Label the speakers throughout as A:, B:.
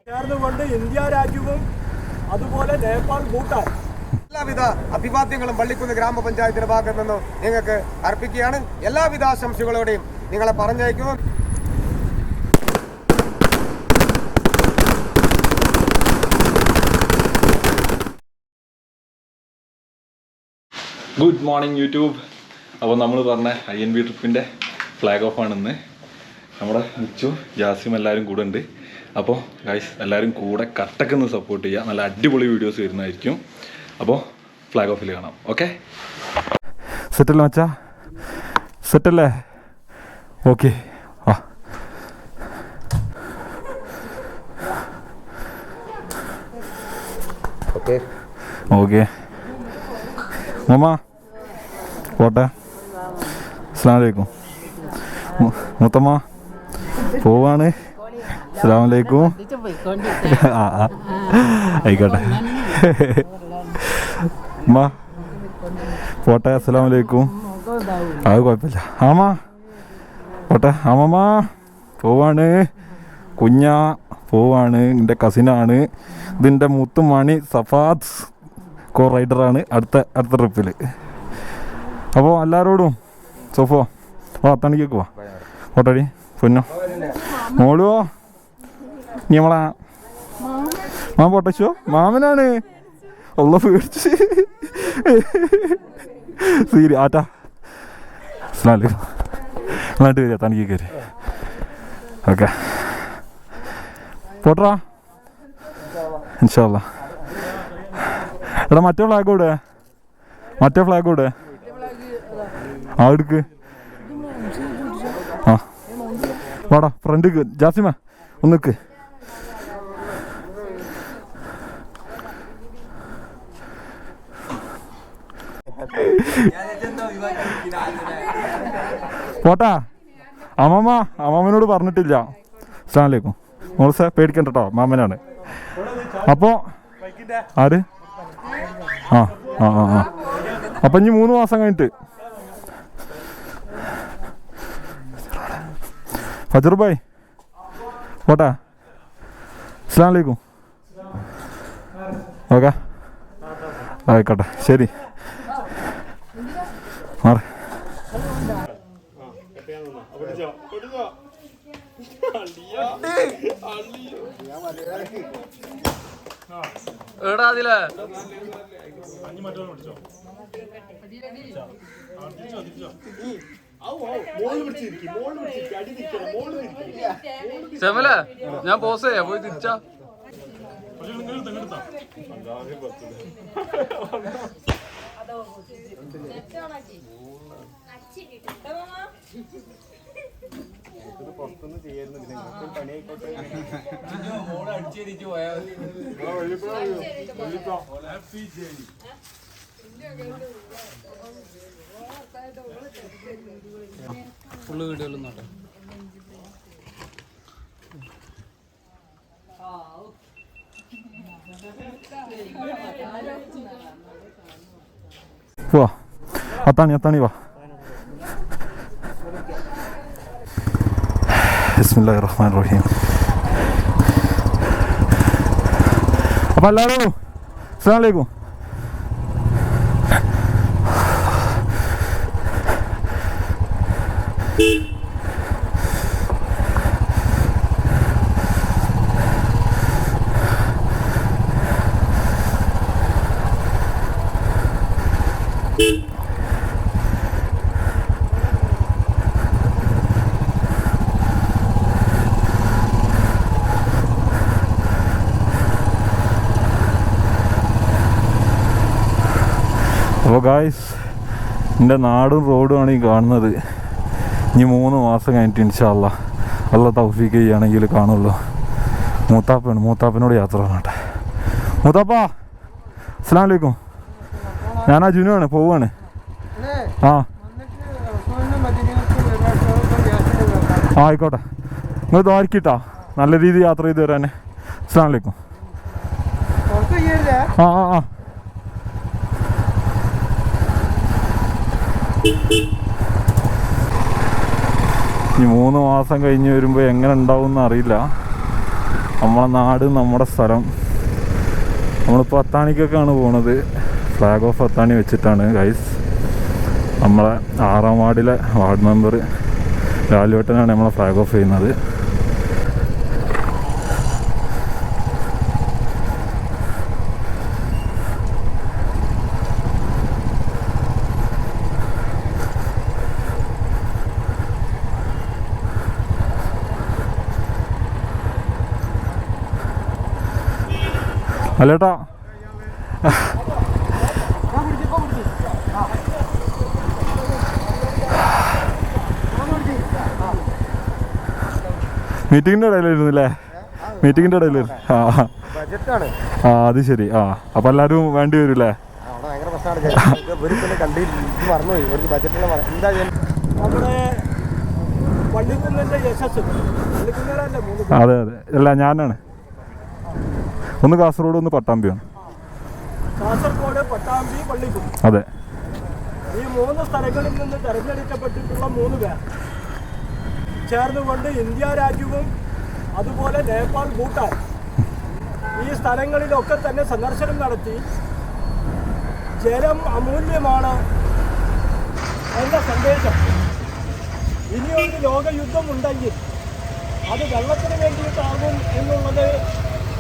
A: ചേർന്നുകൊണ്ട് ഇന്ത്യ രാജ്യവും അതുപോലെ നേപ്പാൾ ഭൂട്ടാൻ എല്ലാവിധ അഭിവാദ്യങ്ങളും വള്ളിക്കുന്ന് ഗ്രാമപഞ്ചായത്തിന്റെ ഭാഗത്ത് നിന്ന് നിങ്ങൾക്ക് അർപ്പിക്കുകയാണ്. എല്ലാവിധ ആശംസകളോടെയും നിങ്ങളെ പറഞ്ഞയക്കുന്നു.
B: Good morning YouTube. അപ്പോൾ നമ്മൾ പറഞ്ഞ INB ട്രിപ്പിൻ്റെ ഫ്ലാഗ് ഓഫ് ആണെന്ന്. നമ്മുടെ മിച്ചു ജാസിം എല്ലാവരും കൂടെ ഉണ്ട്. അപ്പോൾ ഗൈസ് എല്ലാവരും കൂടെ കട്ടക്കൊന്ന് സപ്പോർട്ട് ചെയ്യുക. നല്ല അടിപൊളി വീഡിയോസ് വരുന്നതായിരിക്കും. അപ്പോൾ ഫ്ലാഗ് ഓഫിൽ കാണാം. ഓക്കെ, സെറ്റല്ലേ മച്ചാ? സെറ്റല്ലേ? ഓക്കെ, ആ ഓക്കെ ഓക്കെ മാമ പോട്ടെ. അസ്സലാമു അലൈക്കും. മുത്തമ്മ പോവാണ്. അസ്സലാമു അലൈക്കും. ആ ആയിക്കോട്ടെ. അമ്മ പോട്ടെ. അസ്സലാമു അലൈക്കും. അത് കുഴപ്പമില്ല. ആമാ പോട്ടെ. ആമാ പോവാണ്. കുഞ്ഞാ പോവാണ്. എൻ്റെ കസിനാണ്. ഇതിൻ്റെ മുത്തുമണി സഫാദ് കോ റൈഡറാണ് അടുത്ത ട്രിപ്പിൽ. അപ്പോൾ എല്ലാവരോടും സോഫോ അത്താണിക്ക് പോവാ. പോട്ടടി പൊന്നോ മോളുവോ. നീ നമ്മളാ മാമ പൊട്ടച്ചോ മാമനാണ്. ഉള്ള പേടിച്ച് സീരി ആറ്റാ. സ്ലാല് നാട്ട് വരിക. തനിക്ക് കയറി. ഓക്കെ പോട്ടറാ ഇൻഷാ അല്ലാ. എടാ മറ്റേ ഫ്ലാഗ് കൂടെ, മറ്റേ ഫ്ലാഗ് കൂടെ ആ എടുക്ക്. ആ വാടാ ഫ്രണ്ടിക്ക്. ജാസിമ ഒന്ന് നിൽക്ക്. പോട്ടാ. അമ്മമ്മനോട് പറഞ്ഞിട്ടില്ല. അസ്സലാമു അലൈക്കും. മോൾസെ പേടിക്കണ്ട കേട്ടോ, മാമനാണ്. അപ്പോൾ ആര് ആ ആ ആ ആ അപ്പം ഇനി 3 മാസം കഴിഞ്ഞിട്ട് ഫജർ ഭായ് പോട്ടെ. അസ്സലാമു അലൈക്കും. ഓക്കെ ആയിക്കോട്ടെ ശരി. മാറി
C: ഞാൻ പോസ് ചെയ്യാ പോയി തിരിച്ചാ.
A: പുറത്തൊന്നും ചെയ്യായിരുന്നു. പണിയായിക്കോട്ടെ.
C: ഫുള്ള് വീഡിയോയിലും നോട്ടെ.
B: വാ അത്താണി വാ. ബിസ്മില്ലാഹിർ റഹ്മാനിർ റഹീം. അപ്പോൾ എല്ലാവരും അസ്സലാമു അലൈക്കും. അപ്പോൾ ഗായ്സ് എൻ്റെ നാടും റോഡുമാണ് ഈ കാണുന്നത്. ഇനി 3 മാസം കഴിഞ്ഞിട്ട് ഇൻഷാ അല്ലാ അല്ലാഹ് തൗഫീഖ് ചെയ്യുകയാണെങ്കിൽ കാണുള്ളൂ. മൂത്താപ്പനോട് യാത്ര പറഞ്ഞോട്ടെ. മൂത്താപ്പാ അസ്സലാമു അലൈക്കും. ഞാൻ അജുനാണ് പോവാണ്. ആ ആയിക്കോട്ടെ. നിങ്ങൾ ദ്വാരക്കിട്ടാ നല്ല രീതിയിൽ യാത്ര ചെയ്ത് തരാൻ. അസ്സലാമു അലൈക്കും. ആ ആ ആ ഇനി 3 മാസം കഴിഞ്ഞ് വരുമ്പോൾ എങ്ങനെ ഉണ്ടാവും എന്ന് അറിയില്ല. നമ്മളെ നാട്, നമ്മുടെ സ്ഥലം. നമ്മളിപ്പോൾ അത്താണിക്കൊക്കെയാണ് പോണത്. ഫ്ലാഗ് ഓഫ് അത്താണി വെച്ചിട്ടാണ് ഗൈസ്. നമ്മളെ 6ാം വാർഡിലെ വാർഡ് മെമ്പർ ലാലുവേട്ടനാണ് നമ്മളെ ഫ്ലാഗ് ഓഫ് ചെയ്യുന്നത്. അല്ലേട്ടാ, മീറ്റിങ്ങിൻ്റെ ഇടയിലായിരുന്നില്ലേ? മീറ്റിങ്ങിൻ്റെ ഇടയിലായിരുന്നു. ആ അത് ശരി. അപ്പം എല്ലാവരും വേണ്ടി വരും അല്ലേ? അതെ അതെ. അല്ല, ഞാനാണ്. ഒന്ന് കാസർഗോഡ്, ഒന്ന് പട്ടാമ്പിയാണ്.
A: കാസർഗോഡ്, പട്ടാമ്പി, വള്ളിക്കുന്ന്.
B: അതെ.
A: ഈ 3 സ്ഥലങ്ങളിൽ നിന്ന് തെരഞ്ഞെടുക്കപ്പെട്ടിട്ടുള്ള 3 പേർ ചേർന്നുകൊണ്ട് ഇന്ത്യ രാജ്യവും അതുപോലെ നേപ്പാൾ, ഭൂട്ടാൻ ഈ സ്ഥലങ്ങളിലൊക്കെ തന്നെ സന്ദർശനം നടത്തി ജലം അമൂല്യമാണ് എന്ന സന്ദേശം. ഇനിയൊരു ലോകയുദ്ധം ഉണ്ടെങ്കിൽ അത് വെള്ളത്തിന് വേണ്ടിയിട്ടാകും എന്നുള്ളത്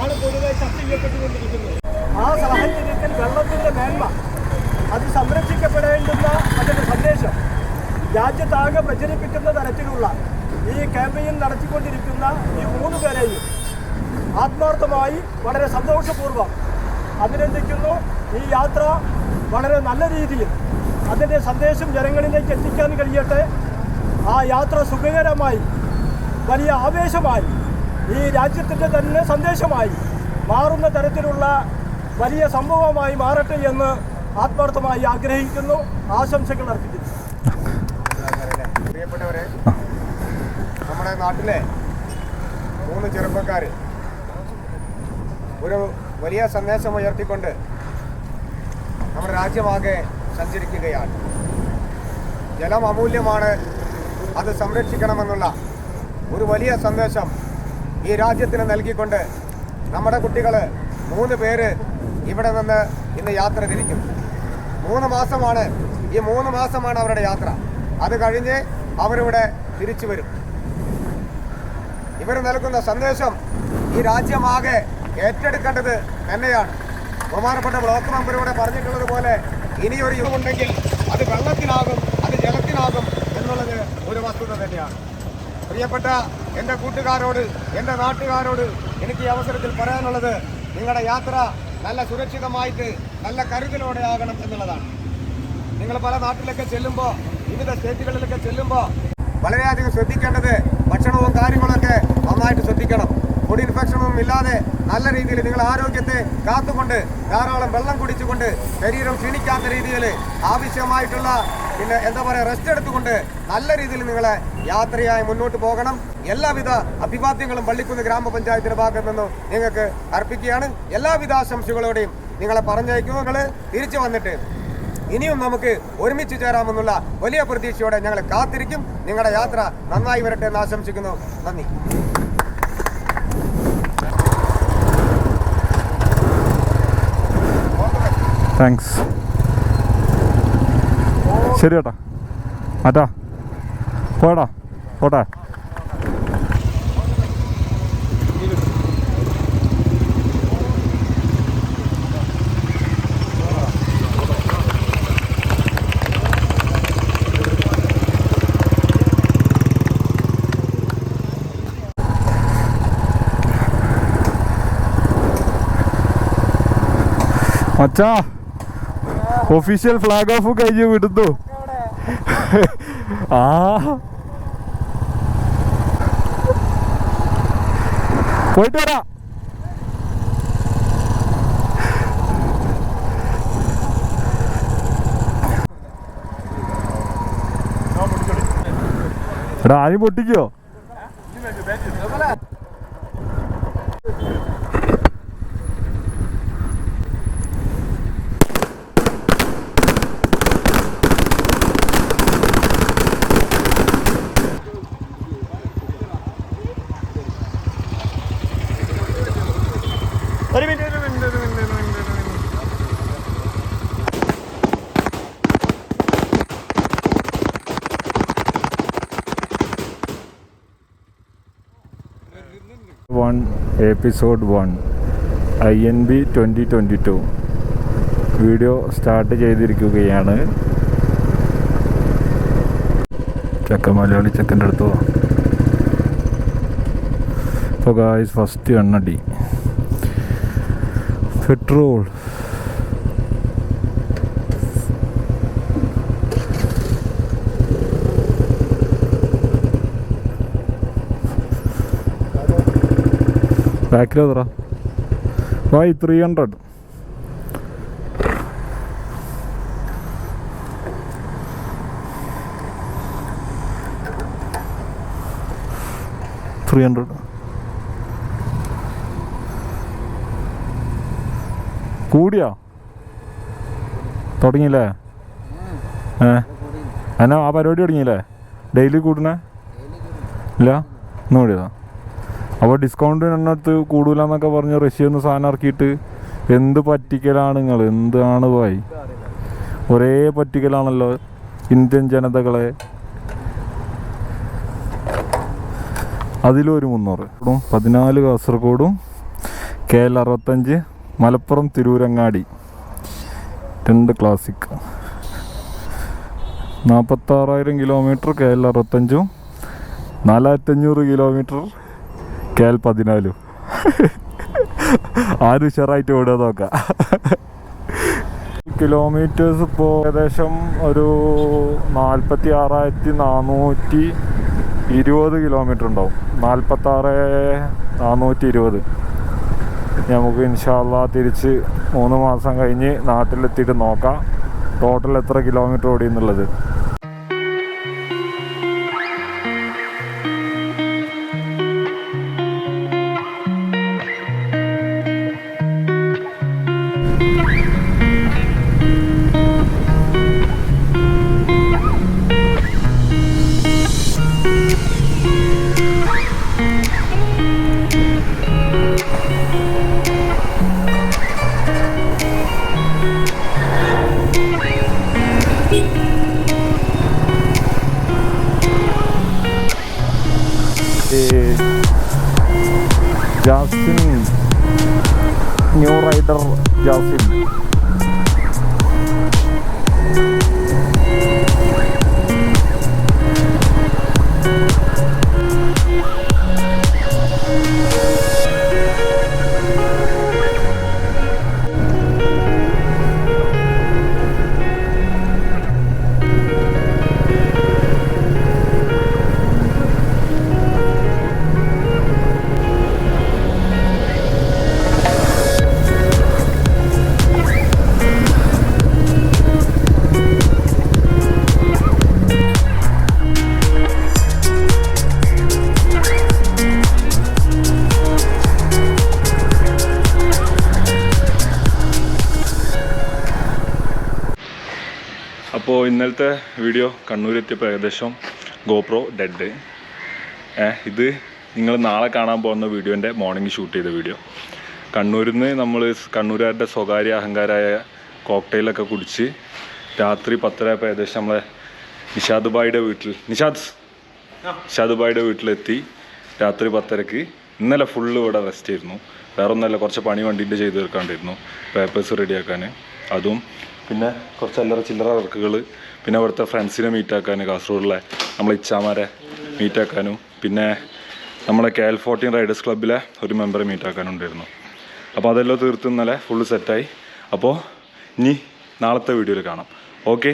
A: ആണ് പൊതുവെ ചർച്ച ചെയ്യപ്പെട്ടുകൊണ്ടിരിക്കുന്നത്. ആ സാഹചര്യത്തിൽ വെള്ളത്തിൻ്റെ മേന്മ അത് സംരക്ഷിക്കപ്പെടേണ്ടുന്ന അതിൻ്റെ സന്ദേശം രാജ്യത്താകെ പ്രചരിപ്പിക്കുന്ന തരത്തിലുള്ള ഈ ക്യാമ്പയിൻ നടത്തിക്കൊണ്ടിരിക്കുന്ന ഈ 3 പേരെയും ആത്മാർത്ഥമായി വളരെ സന്തോഷപൂർവ്വം അഭിനന്ദിക്കുന്നു. ഈ യാത്ര വളരെ നല്ല രീതിയിൽ അതിൻ്റെ സന്ദേശം ജനങ്ങളിലേക്ക് എത്തിക്കാൻ കഴിയട്ടെ. ആ യാത്ര സുഖകരമായി, വലിയ ആവേശമായി, ഈ രാജ്യത്തിൻ്റെ തന്നെ സന്ദേശമായി മാറുന്ന തരത്തിലുള്ള വലിയ സംഭവമായി മാറട്ടെ എന്ന് ആത്മാർത്ഥമായി ആഗ്രഹിക്കുന്നു. ആശംസകൾ അർപ്പിക്കുന്നു.
D: പ്രിയപ്പെട്ടവരെ, നമ്മുടെ നാട്ടിലെ 3 ചെറുപ്പക്കാർ ഒരു വലിയ സന്ദേശം ഉയർത്തിക്കൊണ്ട് നമ്മുടെ രാജ്യമാകെ സഞ്ചരിക്കുകയാണ്. ജലം അമൂല്യമാണ്, അത് സംരക്ഷിക്കണമെന്നുള്ള ഒരു വലിയ സന്ദേശം ഈ രാജ്യത്തിന് നൽകിക്കൊണ്ട് നമ്മുടെ കുട്ടികൾ 3 പേര് ഇവിടെ നിന്ന് ഇന്ന് യാത്ര തിരിക്കും. 3 മാസമാണ്, ഈ 3 മാസമാണ് അവരുടെ യാത്ര. അത് കഴിഞ്ഞ് അവരിവിടെ തിരിച്ചു വരും. ഇവർ നൽകുന്ന സന്ദേശം ഈ രാജ്യമാകെ ഏറ്റെടുക്കേണ്ടത് തന്നെയാണ്. ബഹുമാനപ്പെട്ട ബ്ലോക്ക് മെമ്പർ ഇവിടെ പറഞ്ഞിട്ടുള്ളത് പോലെ ഇനിയൊരു യുഗമുണ്ടെങ്കിൽ അത് വെള്ളത്തിനാകും, അത് ജലത്തിനാകും എന്നുള്ളത് ഒരു വസ്തുത തന്നെയാണ്. പ്രിയപ്പെട്ട എൻ്റെ കൂട്ടുകാരോട്, എൻ്റെ നാട്ടുകാരോട് എനിക്ക് ഈ അവസരത്തിൽ പറയാനുള്ളത്, നിങ്ങളുടെ യാത്ര നല്ല സുരക്ഷിതമായിട്ട് നല്ല കരുതലോടെ ആകണം എന്നുള്ളതാണ്. നിങ്ങൾ പല നാട്ടിലൊക്കെ ചെല്ലുമ്പോൾ, വിവിധ സ്റ്റേറ്റുകളിലൊക്കെ ചെല്ലുമ്പോൾ വളരെയധികം ശ്രദ്ധിക്കേണ്ടത് ഭക്ഷണവും കാര്യങ്ങളൊക്കെ നന്നായിട്ട് ശ്രദ്ധിക്കണം. ഫുഡ് ഇൻഫെക്ഷനൊന്നും ഇല്ലാതെ നല്ല രീതിയിൽ നിങ്ങൾ ആരോഗ്യത്തെ കാത്തുകൊണ്ട് ധാരാളം വെള്ളം കുടിച്ചുകൊണ്ട് ശരീരം ക്ഷീണിക്കാത്ത രീതിയിൽ ആവശ്യമായിട്ടുള്ള റെസ്റ്റ് എടുത്തുകൊണ്ട് നല്ല രീതിയിൽ നിങ്ങളെ യാത്രയായി മുന്നോട്ട് പോകണം. എല്ലാവിധ അഭിവാദ്യങ്ങളും വള്ളിക്കുന്ന് ഗ്രാമപഞ്ചായത്തിന്റെ ഭാഗത്ത് നിന്നും നിങ്ങൾക്ക് അർപ്പിക്കുകയാണ്. എല്ലാവിധ ആശംസകളോടെയും നിങ്ങളെ പറഞ്ഞയക്കുന്നു. നിങ്ങൾ തിരിച്ചു വന്നിട്ട് ഇനിയും നമുക്ക് ഒരുമിച്ച് ചേരാമെന്നുള്ള വലിയ പ്രതീക്ഷയോടെ ഞങ്ങൾ കാത്തിരിക്കും. നിങ്ങളുടെ യാത്ര നന്നായി വരട്ടെ എന്ന് ആശംസിക്കുന്നു. നന്ദി.
B: താങ്ക്സ്. ശരി ചേട്ടാ, മാറ്റാ പോടാ, പോട്ടെ. മച്ചാ, ഒഫീഷ്യൽ ഫ്ലാഗ് ഓഫ് കഴിഞ്ഞ് വിടുന്നു. ആ പോയിട്ട് വരാം. എടാ, ആരും പൊട്ടിക്കോ? Episode 1 INB 2022 വീഡിയോ സ്റ്റാർട്ട് ചെയ്തിരിക്കുകയാണ്. മലയാളി ചെക്കൻ്റെ അടുത്തോ. അപ്പോൾ ഗായ്സ്, ഫസ്റ്റ് എണ്ണടി പെട്രോൾ. ബാക്കിലെത്ര ഭായ്? 300. കൂടിയാ തുടങ്ങിയില്ലേ? എന്നാ ആ പരിപാടി തുടങ്ങിയില്ലേ? ഡെയിലി കൂടണേ ഇല്ല? ഇന്ന് കൂടിയതാ. അപ്പോൾ ഡിസ്കൗണ്ട് എണ്ണടുത്ത് കൂടൂലെന്നൊക്കെ പറഞ്ഞ് റഷ്യയിൽ നിന്ന് സാധനം ഇറക്കിയിട്ട് എന്ത് പറ്റിക്കലാണ് നിങ്ങൾ? എന്താണ് ഭായി, ഒരേ പറ്റിക്കലാണല്ലോ ഇന്ത്യൻ ജനതകളെ. അതിലൊരു 300. 14 കാസർഗോഡും KL 65 Malappuram Tirurangadi 2 classic. 46,000 kilometre KL 65, 4,500 kilometre KL 14. ആരും ഉഷാറായിട്ട് ഓടുക നോക്കാം. കിലോമീറ്റേഴ്സ് ഇപ്പോൾ ഏകദേശം ഒരു 46,420 കിലോമീറ്റർ ഉണ്ടാവും. 46,420. നമുക്ക് ഇൻഷാ അല്ലാഹ് തിരിച്ച് 3 മാസം കഴിഞ്ഞ് നാട്ടിലെത്തിയിട്ട് നോക്കാം ടോട്ടൽ എത്ര കിലോമീറ്റർ ഓടി എന്നുള്ളത്. Jasin, new rider Jasin. അപ്പോൾ ഇന്നലത്തെ വീഡിയോ കണ്ണൂരെത്തിയപ്പോൾ ഏകദേശം GoPro ഡെഡ്. ഇത് നിങ്ങൾ നാളെ കാണാൻ പോകുന്ന വീഡിയോൻ്റെ മോർണിംഗ് ഷൂട്ട് ചെയ്ത വീഡിയോ. കണ്ണൂരിൽ നിന്ന് നമ്മൾ കണ്ണൂരുകാരുടെ സ്വകാര്യ അഹങ്കാരമായ കോക്ടെയിലൊക്കെ കുടിച്ച് രാത്രി 10:30 ഏകദേശം നമ്മളെ നിഷാദ് ഭായിയുടെ വീട്ടിലെത്തി. രാത്രി 10:30. ഇന്നലെ ഫുള്ള് ഇവിടെ റെസ്റ്റ് ആയിരുന്നു. വേറെ ഒന്നല്ല, കുറച്ച് പണി വണ്ടീൻ്റെ ചെയ്ത് തീർക്കാണ്ടിരുന്നു, പേപ്പേഴ്സ് റെഡിയാക്കാൻ. അതും പിന്നെ കുറച്ച് ചില്ലറ വർക്കുകൾ, പിന്നെ അവിടുത്തെ ഫ്രണ്ട്സിനെ മീറ്റാക്കാൻ, കാസർഗോഡിലെ നമ്മളെ ഇച്ചാമാരെ മീറ്റാക്കാനും, പിന്നെ നമ്മളെ KL 14 റൈഡേഴ്സ് ക്ലബ്ബിലെ ഒരു മെമ്പറെ മീറ്റാക്കാനും ഉണ്ടായിരുന്നു. അപ്പോൾ അതെല്ലാം തീർത്ത് ഇന്നലെ ഫുള്ള് സെറ്റായി. അപ്പോൾ ഇനി നാളത്തെ വീഡിയോയിൽ കാണാം. ഓക്കെ.